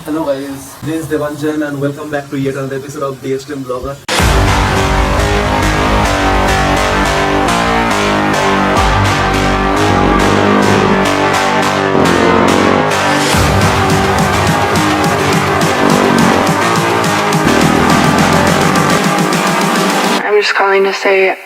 Hello guys, this is Devanjan and welcome back to yet another episode of The Extreme Blogger. I'm just calling to say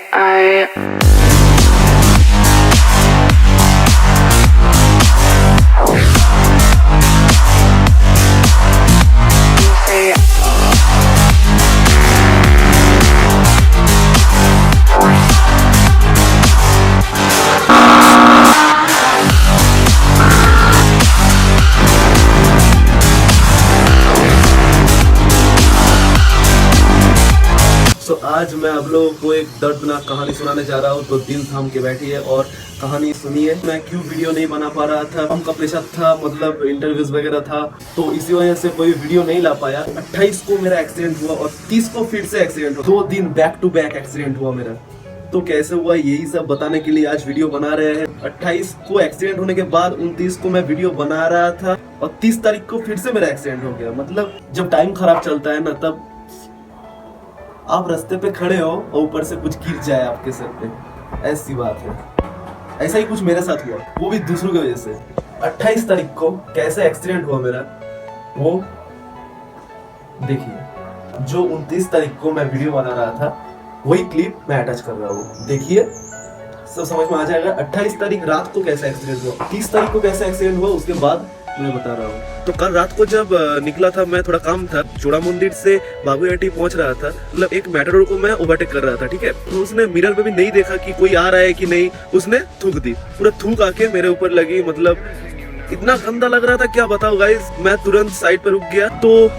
आज मैं आप लोगों को एक दर्दनाक कहानी सुनाने जा रहा हूँ, तो दिल थाम के बैठिए और कहानी सुनिए। मैं क्यों वीडियो नहीं बना पा रहा था, काम का प्रेशर था, मतलब इंटरव्यूज वगैरह था, तो इसी वजह से कोई वीडियो नहीं ला पाया। 28 को मेरा एक्सीडेंट हुआ और 30 को फिर से एक्सीडेंट हुआ। 2 दिन बैक टू बैक एक्सीडेंट हुआ मेरा। तो कैसे हुआ यही सब बताने के लिए आज वीडियो बना रहे हैं। 28 को एक्सीडेंट होने के बाद 29 को मैं वीडियो बना रहा था और 30 तारीख को फिर से मेरा एक्सीडेंट हो गया। मतलब जब टाइम खराब चलता है ना, तब आप रास्ते पे खड़े हो और ऊपर से कुछ गिर जाए आपके सर पे, ऐसी बात है। ऐसा ही कुछ मेरे साथ हुआ, वो भी दूसरों की वजह से। 28 तारीख को कैसे एक्सीडेंट हुआ मेरा, वो देखिए। जो 29 तारीख को मैं वीडियो बना रहा था वही क्लिप मैं अटैच कर रहा हूँ, देखिए, सब समझ में आ जाएगा। 28 तारीख रात को कैसे एक्सीडेंट हुआ, 30 तारीख को कैसे एक्सीडेंट हुआ, उसके बाद मैं बता रहा हूँ। तो कल रात को जब निकला था, मैं थोड़ा काम था, चूड़ा मंदिर से बाबूआटी पहुंच रहा था। मतलब एक मैटाडोर को मैं ओवरटेक कर रहा था, ठीक है। तो उसने मिरर पे भी नहीं देखा कि कोई आ रहा है कि नहीं, उसने थूक दी, पूरा थूक आके मेरे ऊपर लगी। मतलब इतना गंदा लग रहा था, क्या बताओ गाइस। मैं तुरंत साइड पे रुक गया, तो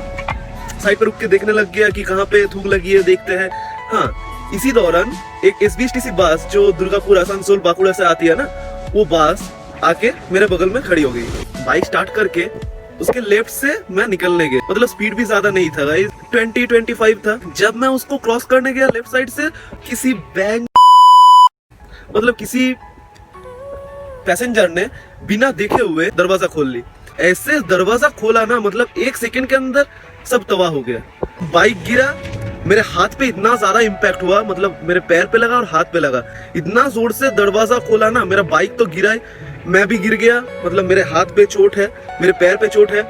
साइड पे रुक के देखने लग गया कि कहाँ पे थूक लगी है, देखते हैं। हाँ, इसी दौरान एक SBSTC बस जो दुर्गापुर आसनसोल बांकुड़ा से आती है ना, वो बस आके मेरे बगल में खड़ी हो गई। बाइक स्टार्ट करके उसके लेफ्ट से मैं निकलने गया, मतलब स्पीड भी ज्यादा नहीं था गाइस, 20-25 था। जब मैं उसको क्रॉस करने गया लेफ्ट साइड से, किसी बैंक मतलब किसी पैसेंजर ने बिना देखे हुए दरवाजा खोल ली। ऐसे दरवाजा खोला ना, मतलब 1 सेकंड के अंदर सब तबाह हो गया। बाइक गिरा, मेरे हाथ पे इतना ज्यादा इम्पैक्ट हुआ, मतलब मेरे पैर पे लगा और हाथ पे लगा। इतना जोर से दरवाजा खोला ना, मेरा बाइक तो गिरा है, मैं भी गिर गया। मतलब मेरे हाथ पे चोट है, मेरे पैर पे चोट है।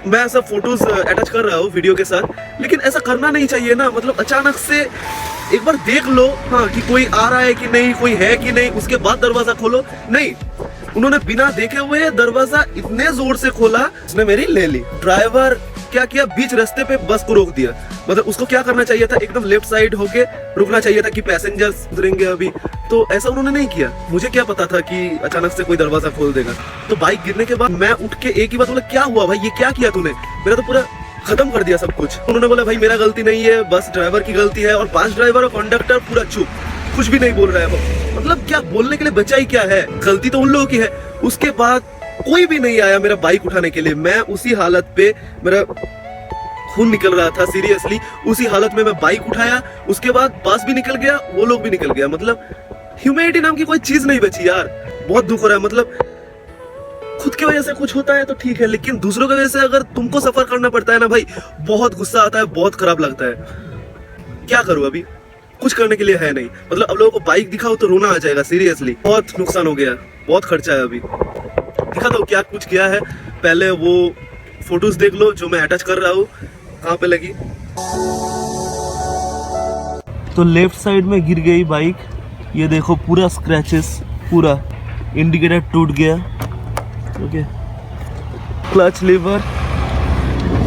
मैं ऐसा फोटोज अटैच कर रहा हूँ वीडियो के साथ, लेकिन ऐसा करना नहीं चाहिए ना। मतलब अचानक से एक बार देख लो, हाँ, कि कोई आ रहा है कि नहीं, कोई है कि नहीं, उसके बाद दरवाजा खोलो। नहीं, उन्होंने बिना देखे हुए दरवाजा इतने जोर से खोला, उसने मेरी ले ली। ड्राइवर क्या किया, बीच रास्ते पे बस को रोक दिया। मतलब उसको क्या करना चाहिए था, एकदम लेफ्ट साइड होके रुकना चाहिए था कि पैसेंजर्स उतरेंगे अभी। तो ऐसा उन्होंने नहीं किया। मुझे क्या पता था कि अचानक से कोई दरवाजा खोल देगा। तो बाइक गिरने के बाद मैं उठ के एक ही बात बोला, क्या हुआ भाई, ये क्या किया तूने, मेरा तो पूरा खत्म कर दिया सब कुछ। उन्होंने बोला, भाई मेरा गलती नहीं है, बस ड्राइवर की गलती है। और 5 ड्राइवर और कंडक्टर पूरा चुप, कुछ भी नहीं बोल रहा है। मतलब क्या बोलने के लिए बचा ही क्या है, गलती तो उन लोगों की है। उसके बाद कोई भी नहीं आया मेरा बाइक उठाने के लिए। मैं उसी हालत पे, मेरा खून निकल रहा था सीरियसली, उसी हालत में मैं बाइक उठाया। उसके बाद बस भी निकल गया, वो लोग भी निकल गया। मतलब ह्यूमैनिटी नाम की कोई चीज नहीं बची यार। बहुत दुख हो रहा है। मतलब खुद की वजह से कुछ होता है तो ठीक है, लेकिन दूसरों की वजह से अगर तुमको सफर करना पड़ता है ना भाई, बहुत गुस्सा आता है, बहुत खराब लगता है। क्या करूं, अभी कुछ करने के लिए है नहीं। मतलब अब लोगों को बाइक दिखाओ तो रोना आ जाएगा सीरियसली। बहुत नुकसान हो गया, बहुत खर्चा है। अभी दिखा दो क्या कुछ किया है, पहले वो फोटोज देख लो जो मैं अटैच कर रहा हूँ, कहाँ पे लगी। तो लेफ्ट साइड में गिर गई बाइक, ये देखो पूरा स्क्रैचेस, पूरा इंडिकेटर टूट गया, ओके, क्लच लीवर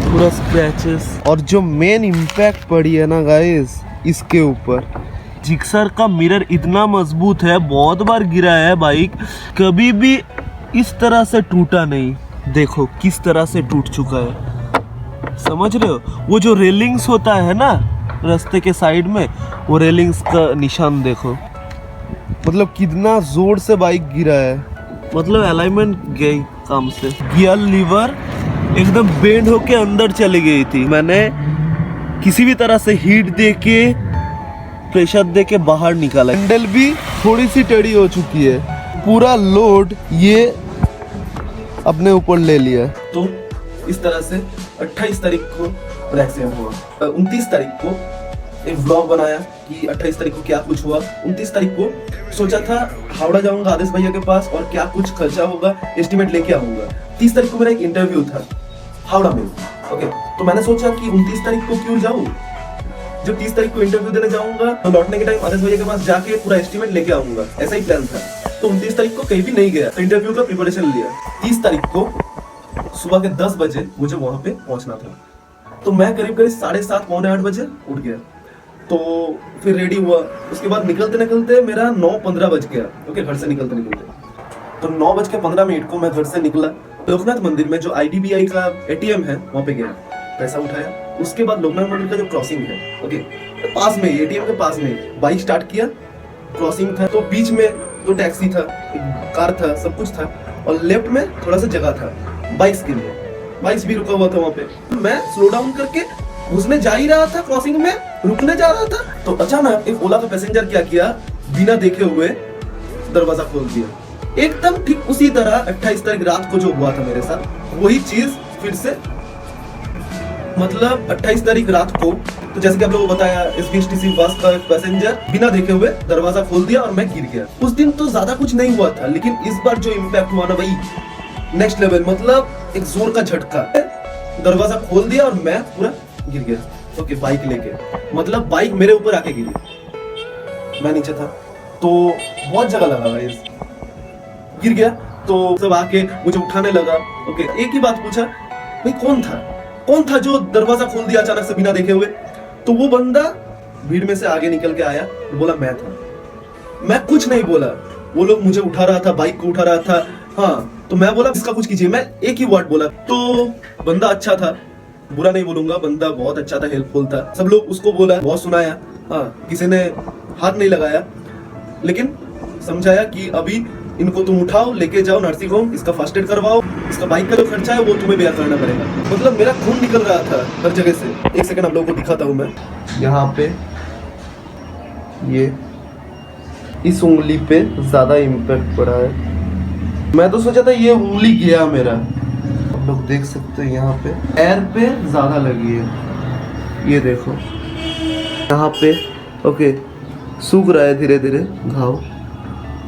पूरा स्क्रैचेस। और जो मेन इम्पैक्ट पड़ी है ना गाइस इसके ऊपर, जिक्सर का मिरर इतना मजबूत है, बहुत बार गिरा है बाइक, कभी भी इस तरह से टूटा नहीं। देखो किस तरह से टूट चुका है, समझ रहे हो। वो जो रेलिंग्स होता है ना रास्ते के साइड में, वो रेलिंग्स का निशान देखो। मतलब कितना जोर से बाइक गिरा है, मतलब अलाइनमेंट गई काम से। गियर लीवर एकदम बेंड होके अंदर चली गई थी। मैंने किसी भी तरह से हीट दे के, प्रेशर दे के बाहर निकाला। हैंडल भी थोड़ी सी टेढ़ी हो चुकी है, पूरा लोड ये अपने ऊपर ले लिया। तो इस तरह से 28 तारीख को एक्सीडेंट हुआ। 29 तारीख को एक व्लॉग बनाया कि 28 तारीख को क्या कुछ हुआ। 29 तारीख को सोचा था हावड़ा जाऊंगा आदेश भैया के पास और क्या कुछ खर्चा होगा एस्टिमेट लेके आऊंगा। 30 तारीख को मेरा एक इंटरव्यू था हावड़ा में। ओके, तो मैंने सोचा कि 29 तारीख को क्यों जाऊं, जब 30 तारीख को इंटरव्यू देने जाऊंगा तो लौटने के टाइम आदेश भैया के पास जाके पूरा एस्टिमेट लेके आऊंगा, ऐसा ही प्लान था। तो 29 तारीख को कहीं भी नहीं गया, इंटरव्यू का प्रिपरेशन लिया। 30 तारीख को सुबह के 10 बजे मुझे वहां पे पहुंचना था, तो मैं करीब 7:30 पौने 8 बजे उठ गया। तो फिर रेडी हुआ, उसके बाद निकलते निकलते मेरा 9:15 बज गया। ओके, घर से निकलते निकलते तो 9:15 को मैं घर से निकला। लोकनाथ मंदिर में जो IDBI का ATM है वहां पे गया, पैसा उठाया। उसके बाद लोकनाथ मंदिर का जो क्रॉसिंग है, ओके, पास में ATM के पास में बाइक स्टार्ट किया, क्रॉसिंग था तो बीच में तो टैक्सी था, कार था, सब कुछ था और लेफ्ट में थोड़ा सा जगह था बाइक्स के लिए, बाइक्स भी रुका हुआ था वहां पे। मैं स्लो डाउन करके घुसने जा ही रहा था, क्रॉसिंग में रुकने जा रहा था, तो अचानक एक ओला का पैसेंजर क्या किया, बिना देखे हुए दरवाजा खोल दिया। एकदम ठीक उसी तरह 28 तारीख रात को जो हुआ था मेरे साथ, वही चीज फिर से, मतलब 28 तारीख रात को, तो जैसे कि आप लोगों को बताया, SBSTC बस का पैसेंजर बिना देखे हुए दरवाजा खोल दिया और मैं गिर गया। उस दिन तो ज्यादा कुछ नहीं हुआ था, लेकिन इस बार जो इम्पैक्ट हुआ ना भाई, नेक्स्ट लेवल, मतलब एक जोर का झटका। दरवाजा खोल दिया और मैं पूरा गिर गया। ओके, बाइक लेके, मतलब बाइक मेरे ऊपर आके गिरी, मैं नीचे था, तो बहुत जगह लगा गाइस, गिर गया। तो सब आके मुझे उठाने लगा। ओके, एक ही बात पूछा, भाई कौन था जो दरवाजा खोल दिया अचानक से बिना देखे हुए? तो वो बंदा भीड़ में से आगे निकल के आया, बोला मैं था। मैं कुछ नहीं बोला, वो लोग मुझे उठा रहा था, बाइक को उठा रहा था। हाँ, तो मैं बोला इसका कुछ कीजिए, मैं एक ही वर्ड बोला। तो बंदा अच्छा था, बुरा नहीं बोलूंगा, बंदा बहुत अच्छा था, हेल्पफुल था। सब लोग उसको बोला, बहुत सुनाया। हाँ, किसी ने हाथ नहीं लगाया, लेकिन समझाया कि अभी इनको तुम उठाओ, लेके जाओ नर्सिंग होम, इसका फर्स्ट एड करवाओ, इसका बाइक का जो खर्चा है वो तुम्हें बेयर करना पड़ेगा। मतलब मेरा खून निकल रहा था हर जगह से। एक सेकंड आप लोगों को दिखाता हूँ मैं। यहाँ पे ये इस उंगली पे ज्यादा इम्पैक्ट पड़ा है। मैं तो सोचा था ये उंगली गया मेरा, आप लोग देख सकते हैं यहाँ पे पैर पे ज्यादा लगी है, ये देखो यहाँ पे। ओके, सूख रहा है धीरे धीरे घाव।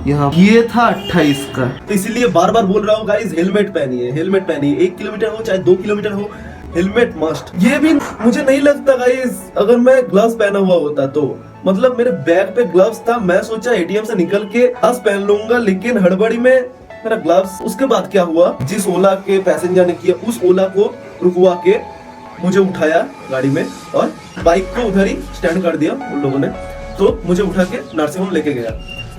यहाँ ये था 28 का, तो इसीलिए बार बार बोल रहा हूँ गाइस, हेलमेट पहनिए, हेलमेट पहनिए। 1 किलोमीटर हो चाहे 2 किलोमीटर हो, हेलमेट मस्ट। ये भी मुझे नहीं लगता गाइस, अगर मैं ग्लव्स पहना हुआ होता तो, मतलब मेरे बैग पे ग्लव्स था, मैं सोचा ATM से निकल के आज पहन लूंगा, लेकिन हड़बड़ी में मेरा ग्लव्स। उसके बाद क्या हुआ, जिस ओला के पैसेंजर ने किया, उस ओला को रुकवा के मुझे उठाया गाड़ी में और बाइक को उधर ही स्टैंड कर दिया उन लोगों ने। तो मुझे उठा के नर्सिंग होम लेके गया,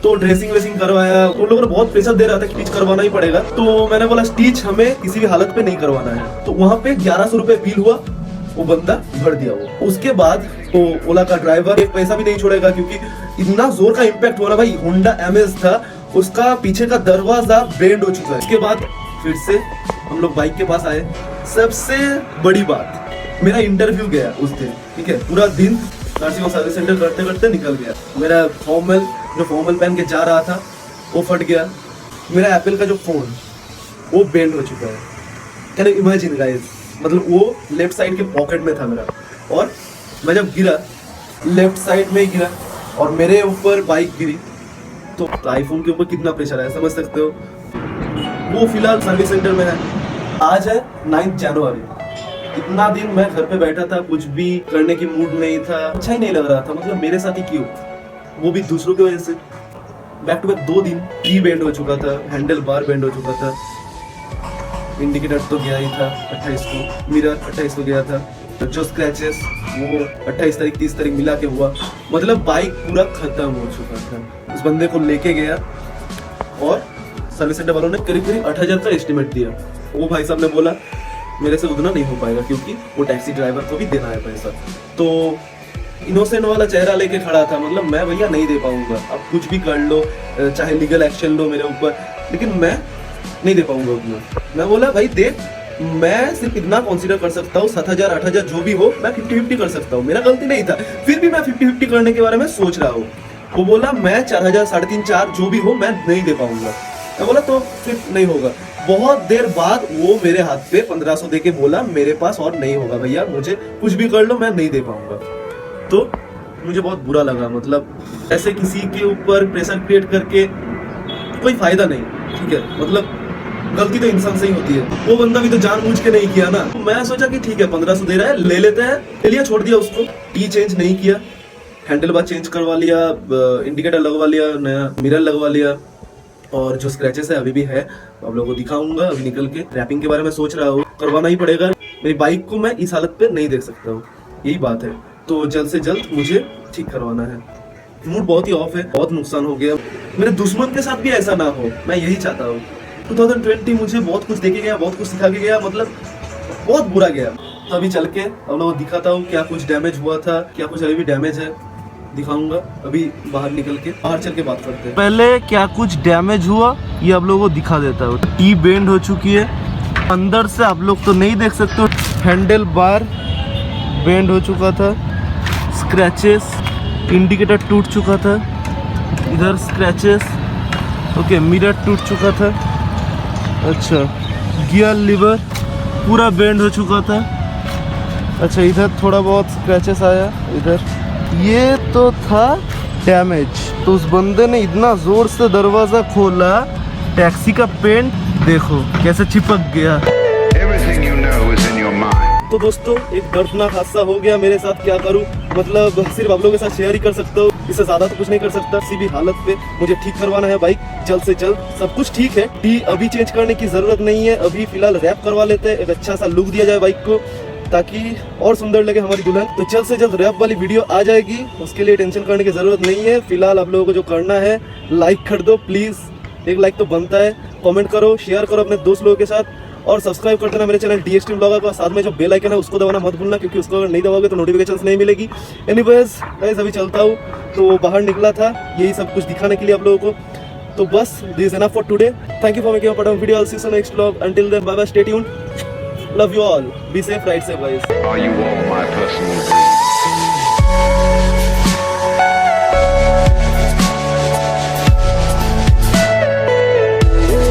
तो ड्रेसिंग वेसिंग करवाया। तो उन लोगों ने बहुत प्रेशर दे रहा था कि स्टिच करवाना ही पड़ेगा, तो मैंने बोला स्टिच हमें किसी भी हालत पे नहीं करवाना है। तो वहां पे 1100 रुपए बिल हुआ, वो बंदा भर दिया वो। उसके बाद तो ओला का ड्राइवर एक पैसा भी नहीं छोड़ेगा, क्योंकि इतना जोर का इम्पैक्ट हुआ ना भाई। होंडा एमएस था, उसका पीछे का दरवाजा बेंड हो चुका है। उसके बाद फिर से हम लोग बाइक के पास आए। सबसे बड़ी बात, मेरा इंटरव्यू गया उस दिन, ठीक है, पूरा दिन नर्सिंग होम सर्विस सेंटर करते करते निकल गया। मेरा फॉर्मल पहन के जा रहा था वो फट गया। मेरा एप्पल का जो फोन वो बेंड हो चुका है। कैन यू इमेजिन गाइस, मतलब वो लेफ्ट साइड के पॉकेट में था मेरा, और मैं जब गिरा लेफ्ट साइड में ही गिरा और मेरे ऊपर बाइक गिरी, तो आईफोन के ऊपर कितना प्रेशर है समझ सकते हो। वो फिलहाल सर्विस सेंटर में है। आज है 9 जनवरी। इतना दिन मैं घर पे बैठा था, कुछ भी करने की मूड नहीं था, अच्छा ही नहीं लग रहा था, मतलब मेरे साथ ही क्यों, वो भी दूसरों की वजह से। बैक टू बैक 2 दिन की बेंड हो चुका था, हैंडल बार बेंड हो चुका था, इंडिकेटर तो गया ही था 28 को, मिरर 28 को गया था, जो स्क्रैचेस वो 28 तारीख 30 तारीख मिला के हुआ। मतलब बाइक पूरा खत्म हो चुका था। उस बंदे को लेके गया और सर्विस सेंटर वालों ने करीब 8000 का एस्टिमेट दिया। वो भाई साहब ने बोला मेरे से उतना नहीं हो पाएगा, क्योंकि वो टैक्सी ड्राइवर को भी देना है पैसा। तो इनोसेंट वाला चेहरा लेके खड़ा था, मतलब मैं भैया नहीं दे पाऊंगा, अब कुछ भी कर लो, चाहे लीगल एक्शन लो मेरे ऊपर, लेकिन मैं नहीं दे पाऊंगा उतना। मैं बोला भाई देख, मैं सिर्फ इतना कंसीडर कर सकता हूँ, 7000 8000 जो भी हो, मैं 50-50 कर सकता हूँ, मेरा गलती नहीं था, फिर भी मैं 50-50 करने के बारे में सोच रहा हूँ। वो बोला मैं 4000 3.5 4 जो भी हो मैं नहीं दे पाऊंगा। मैं बोला तो फिर नहीं होगा। बहुत देर बाद वो मेरे हाथ पे 1500 दे के बोला मेरे पास और नहीं होगा भैया, मुझे कुछ भी कर लो मैं नहीं दे पाऊंगा। तो मुझे बहुत बुरा लगा, मतलब ऐसे किसी के ऊपर प्रेशर क्रिएट करके कोई फायदा नहीं, ठीक है। मतलब गलती तो इंसान से ही होती है, वो बंदा भी तो जानबूझ के नहीं किया ना। तो मैं सोचा कि ठीक है 1500 दे रहा है ले लेते हैं, ले लिया, छोड़ दिया उसको। टी चेंज नहीं किया, हैंडल बार चेंज करवा लिया, इंडिकेटर लगवा लिया, नया मिरर लगवा लिया, और जो स्क्रैचेस है अभी भी है, आप लोगों को दिखाऊंगा अभी निकल के। रैपिंग के बारे में सोच रहा हूँ, करवाना ही पड़ेगा, मेरी बाइक को मैं इस हालत पे नहीं देख सकता हूँ, यही बात है। तो जल्द से जल्द मुझे ठीक करवाना है। मूड बहुत ही ऑफ है, बहुत नुकसान हो गया, मेरे दुश्मन के साथ भी ऐसा ना हो, मैं यही चाहता हूँ। 2020 मुझे बहुत कुछ देके गया, बहुत कुछ सिखा के गया, मतलब बहुत बुरा गया। तो अभी चल के आप लोगों को दिखाता हूँ क्या कुछ डैमेज हुआ था, क्या कुछ अभी भी डैमेज है, दिखाऊंगा। अभी बाहर निकल के, बाहर चल के बात करते हैं। पहले क्या कुछ डैमेज हुआ ये आप लोगों को दिखा देता हूँ। टी बेंड हो चुकी है, अंदर से आप लोग तो नहीं देख सकते हो, हैंडल बार बेंड हो चुका था, स्क्रैचेस, इंडिकेटर टूट चुका था, इधर स्क्रैचेस, ओके, मिरर टूट चुका था, अच्छा, गियर लीवर पूरा बेंड हो चुका था, अच्छा, इधर थोड़ा बहुत स्क्रैचेस आया, इधर ये तो था डैमेज। तो उस बंदे ने इतना जोर से दरवाजा खोला, टैक्सी का पेंट देखो कैसे चिपक गया। Everything you know is in your mind. तो दोस्तों एक दर्दनाक हादसा हो गया मेरे साथ, क्या करूं, मतलब सिर्फ आप लोगों के साथ शेयर ही कर सकता हूँ, इससे ज्यादा तो कुछ नहीं कर सकता। किसी भी हालत पे मुझे ठीक करवाना है बाइक जल्द से जल्द। सब कुछ ठीक है, टी अभी चेंज करने की जरूरत नहीं है, अभी फिलहाल रैप करवा लेते हैं, एक अच्छा सा लुक दिया जाए बाइक को ताकि और सुंदर लगे हमारी दुल्हन। तो जल्द से जल्द रैप वाली वीडियो आ जाएगी, उसके लिए टेंशन करने की जरूरत नहीं है। फिलहाल आप लोगों को जो करना है लाइक कर दो प्लीज, एक लाइक तो बनता है, कमेंट करो, शेयर करो अपने दोस्त लोगों के साथ, और सब्सक्राइब कर देना मेरे चैनल DXT ब्लॉगर को। साथ में जो बेल आइकन है उसको दबाना मत भूलना, क्योंकि उसको अगर नहीं दबाओगे तो नोटिफिकेशंस नहीं मिलेगी। एनीवेज गाइस अभी चलता हूँ, तो बाहर निकला था यही सब कुछ दिखाने के लिए आप लोगों को। तो बस this is enough for today, thank you for making a part of video, I will see you next vlog, until then bye bye, stay tuned, love you all, be safe, ride safe guys. Are you all my personal